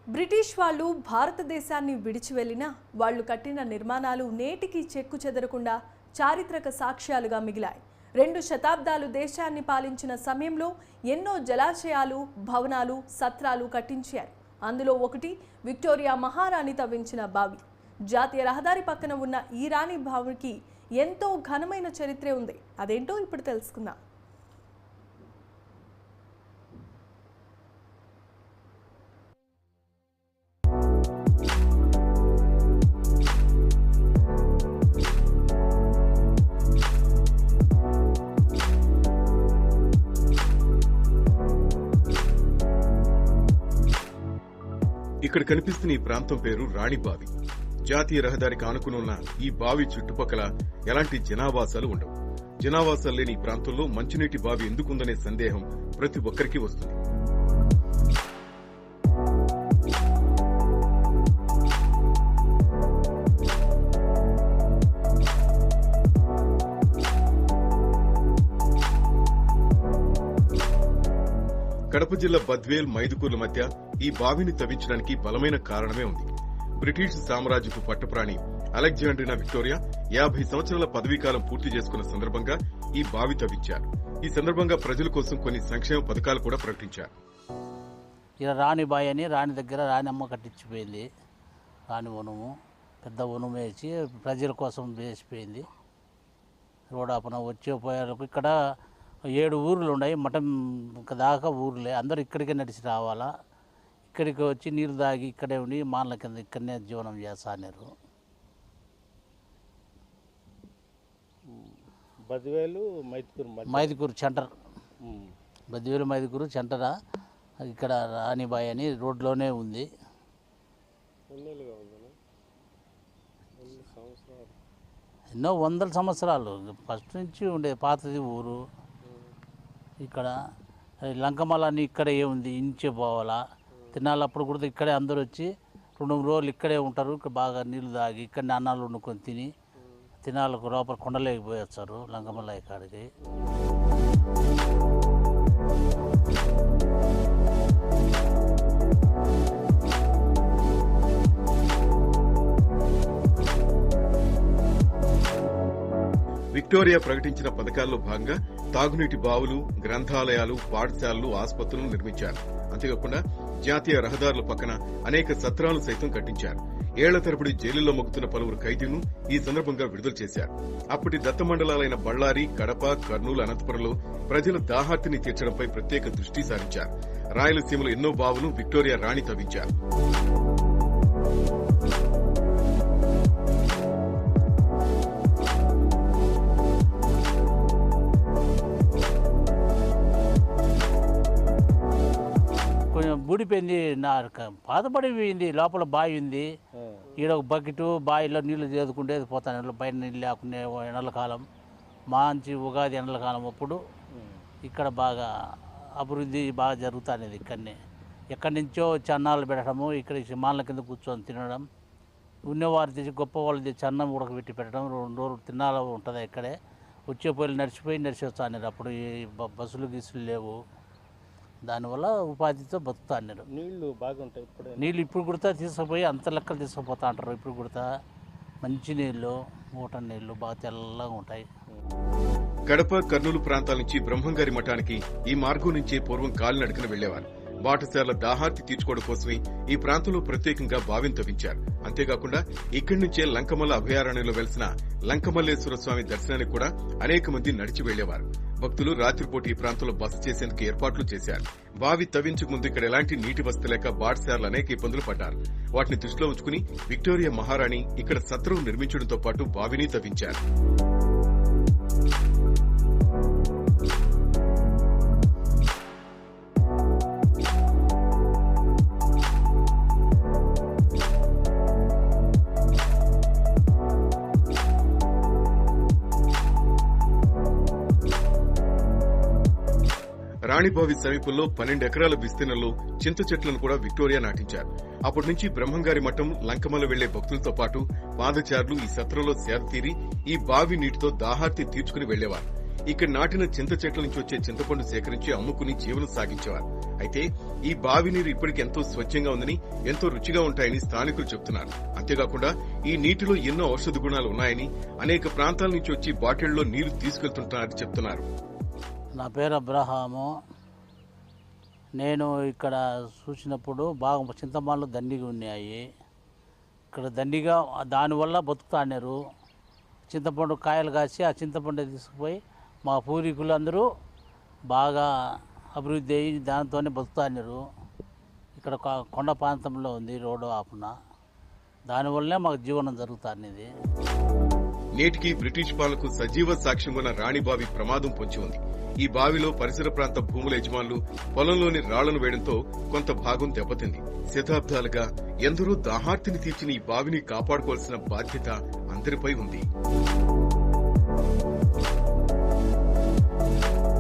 British వాళ్ళు భారతదేశాన్ని విడిచి వెళ్ళినా వాళ్ళు కట్టిన నిర్మాణాలు నేటికి చెక్కు చెదరకుండా చారిత్రక సాక్ష్యాలుగా మిగిలాయి. 2 శతాబ్దాలు దేశాన్ని పాలించిన సమయంలో ఎన్నో జలాశయాలు, భవనాలు, సత్రాలు కట్టించారు. అందులో ఒకటి విక్టోరియా మహారాణి తవ్వించిన బావి. జాతీయ రహదారి పక్కన ఉన్న ఈ రాణి బావికి ఎంతో ఘనమైన చరిత్ర ఉంది. అదేంటో ఇప్పుడు తెలుసుకుందాం. ఇక్కడ కనిపిస్తున్న ఈ ప్రాంతం పేరు రాణి బావి. జాతీయ రహదారికి ఆనుకునున్న ఈ బావి చుట్టుపక్కల ఎలాంటి జనావాసాలు ఉండవు. జనావాసాలు లేని ఈ ప్రాంతంలో మంచినీటి బావి ఎందుకుందనే సందేహం ప్రతి ఒక్కరికి వస్తుంది. కడప జిల్లా బద్వేల్, మైదుకూర్ల మధ్య ఈ బావిని తవ్వించడానికి బలమైన కారణమే ఉంది. బ్రిటిష్ సామ్రాజ్యపు పట్టప్రాణి అలెగ్జాండ్రినా విక్టోరియా 50 సంవత్సరాల పదవీకాలం పూర్తి చేసుకున్న సందర్భంగా ఈ బావి తవ్వించారు. ఈ సందర్భంగా ప్రజల కోసం కొన్ని సంక్షేమ పథకాలు కూడా ప్రకటించారు. ఇలా రాణి బావి అని రాణి దగ్గర రాణి అమ్మ కట్టించిపోయింది. రాణి వనము, పెద్ద వనం వేసి ప్రజల కోసం వేసిపోయింది. రోడాపన వచ్చే పోయేలకు ఇక్కడ 7 ఊర్లు ఉన్నాయి. మఠం దాకా ఊర్లే, అందరూ ఇక్కడికే నడిచి రావాలా. ఇక్కడికి వచ్చి నీళ్ళు తాగి ఇక్కడే ఉండి మానల కింద ఇక్కడనే జీవనం చేస్తున్నారు. బద్వేలు మైదుకూరు సెంటర్, బద్వేలు మైదుకూరు సెంటరా. ఇక్కడ రాణిబాయి అని రోడ్లోనే ఉంది. ఎన్నో వందల సంవత్సరాలు ఫస్ట్ నుంచి ఉండే పాతది ఊరు. ఇక్కడ లంకమలని ఇక్కడే ఉంది, ఇంచే పోవాలా. తినాలప్పుడు కూడా ఇక్కడే అందరూ వచ్చి 2-3 రోజులు ఇక్కడే ఉంటారు. ఇక్కడ బాగా నీళ్ళు తాగి ఇక్కడనే అన్నాలు వండుకొని తిని తినాలకు లోపల కొండలేకి పోయి వచ్చారు లంకమల్ల ఇక్కడికి. విక్టోరియా ప్రకటించిన పథకాల్లో భాగంగా తాగునీటి బావులు, గ్రంథాలయాలు, పాఠశాలలు, ఆసుపత్రులను నిర్మించారు. అంతేకాకుండా జాతీయ రహదారుల పక్కన అనేక సత్రాలు సైతం కట్టించారు. ఏళ్ల తరబడి జైలులో మొక్కుతున్న పలువురు ఖైదీలను ఈ సందర్భంగా విడుదల చేశారు. అప్పటి దత్త మండలాలైన బళ్లారి, కడప, కర్నూలు, అనంతపురంలో ప్రజల దాహార్తిని తీర్చడంపై ప్రత్యేక దృష్టి సారించారు. రాయలసీమలో ఎన్నో బావులు విక్టోరియా రాణి తవ్వించారు. బూడిపోయింది, పాతపడిపోయింది. లోపల బావి ఉంది. ఈడ ఒక బకెట్ బావిలో నీళ్లు చేదుకుంటే పోతాను. పైన నీళ్ళు లేకుండా ఎండలకాలం, మంచి ఉగాది ఎండలకాలం అప్పుడు ఇక్కడ బాగా అభివృద్ధి బాగా జరుగుతుంది. ఇక్కడనే ఎక్కడి నుంచో చన్నాలు పెట్టడము, ఇక్కడ మానల కింద కూర్చొని తినడం, ఉన్నవారు తెచ్చి గొప్ప వాళ్ళు తెచ్చి అన్నం ఉడకబెట్టి పెట్టడం. 2 రోజులు తినాలి ఉంటుంది. ఇక్కడే వచ్చే పోయి నడిచి వస్తాను. అప్పుడు ఈ బస్సులు గీసులు లేవు. దానివల్ల ఉపాధితో బతుకుతా అన్నారు. నీళ్లు బాగుంటాయి. నీళ్ళు ఇప్పుడు కూడా తీసుకుపోయి అంత లెక్కలు తీసుకుపోతా అంటారు. ఇప్పుడు కూడా మంచి నీళ్లు, మోటార్ నీళ్లు బాగా తెల్లగా ఉంటాయి. కడప, కర్నూలు ప్రాంతాల నుంచి బ్రహ్మంగారి మఠానికి ఈ మార్గం నుంచే పూర్వం కాలినడకన వెళ్లేవారు. బాటసార్ల దాహార్తి తీర్చుకోవడం కోసమే ఈ ప్రాంతంలో ప్రత్యేకంగా బావిని తవ్వించారు. అంతేకాకుండా ఇక్కడి నుంచే లంకమల్ల అభయారణ్యంలో వెలిసిన లంకమల్లేశ్వర స్వామి దర్శనానికి కూడా అనేక మంది నడిచి వెళ్లేవారు. భక్తులు రాత్రిపూట ఈ ప్రాంతంలో బస చేసేందుకు ఏర్పాట్లు చేశారు. బావి తవ్వించక ముందు ఇక్కడ ఎలాంటి నీటి వసతి లేక బాటసార్లు అనేక ఇబ్బందులు పడ్డారు. వాటిని దృష్టిలో ఉంచుకుని విక్టోరియా మహారాణి ఇక్కడ సత్రం నిర్మించడంతో పాటు బావిని తవ్వించారు. రాణిబావి సమీపంలో 12 ఎకరాల విస్తీర్ణంలో చింత చెట్లను కూడా విక్టోరియా నాటించారు. అప్పటి నుంచి బ్రహ్మంగారి మఠం, లంకమల్ల వెళ్లే భక్తులతో పాటు పాదచారులు ఈ సత్రంలో సేద తీరి ఈ బావి నీటితో దాహార్తి తీర్చుకుని వెళ్లేవారు. ఇక్కడ నాటిన చింత చెట్ల నుంచి వచ్చే చింతపండు సేకరించి అమ్ముకుని జీవనం సాగించేవారు. అయితే ఈ బావి నీరు ఇప్పటికి ఎంతో స్వచ్ఛంగా ఉందని, ఎంతో రుచిగా ఉంటాయని స్థానికులు చెబుతున్నారు. అంతేకాకుండా ఈ నీటిలో ఎన్నో ఔషధ గుణాలు ఉన్నాయని, అనేక ప్రాంతాల నుంచి వచ్చి బాటిళ్లలో నీరు తీసుకెళ్తుంటారని చెప్తున్నారు. నా పేరు అబ్రహాము. నేను ఇక్కడ చూసినప్పుడు బాగా చింతమానులు దండిగా ఉన్నాయి. ఇక్కడ దండిగా దానివల్ల బతుకుతాన్నారు. చింతపండు కాయలు కాసి ఆ చింతపండు తీసుకుపోయి మా పూర్వీకులందరూ బాగా అభివృద్ధి అయ్యి దానితోనే బతుకుతాన్నారు. ఇక్కడ కొండ ప్రాంతంలో ఉంది రోడ్డు ఆపున, దానివల్లనే మాకు జీవనం జరుగుతానేది. నేటికి బ్రిటిష్ పాలనకు సజీవ సాక్ష్యం ఉన్న రాణిబావి ప్రమాదం పొంచి ఉంది. ఈ బావిలో పరిసర ప్రాంత భూముల యజమానులు పొలంలోని రాళ్లను వేయడంతో కొంత భాగం దెబ్బతింది. శతాబ్దాలుగా ఎందరో దాహార్తిని తీర్చిన ఈ బావిని కాపాడుకోవాల్సిన బాధ్యత అందరిపై ఉంది.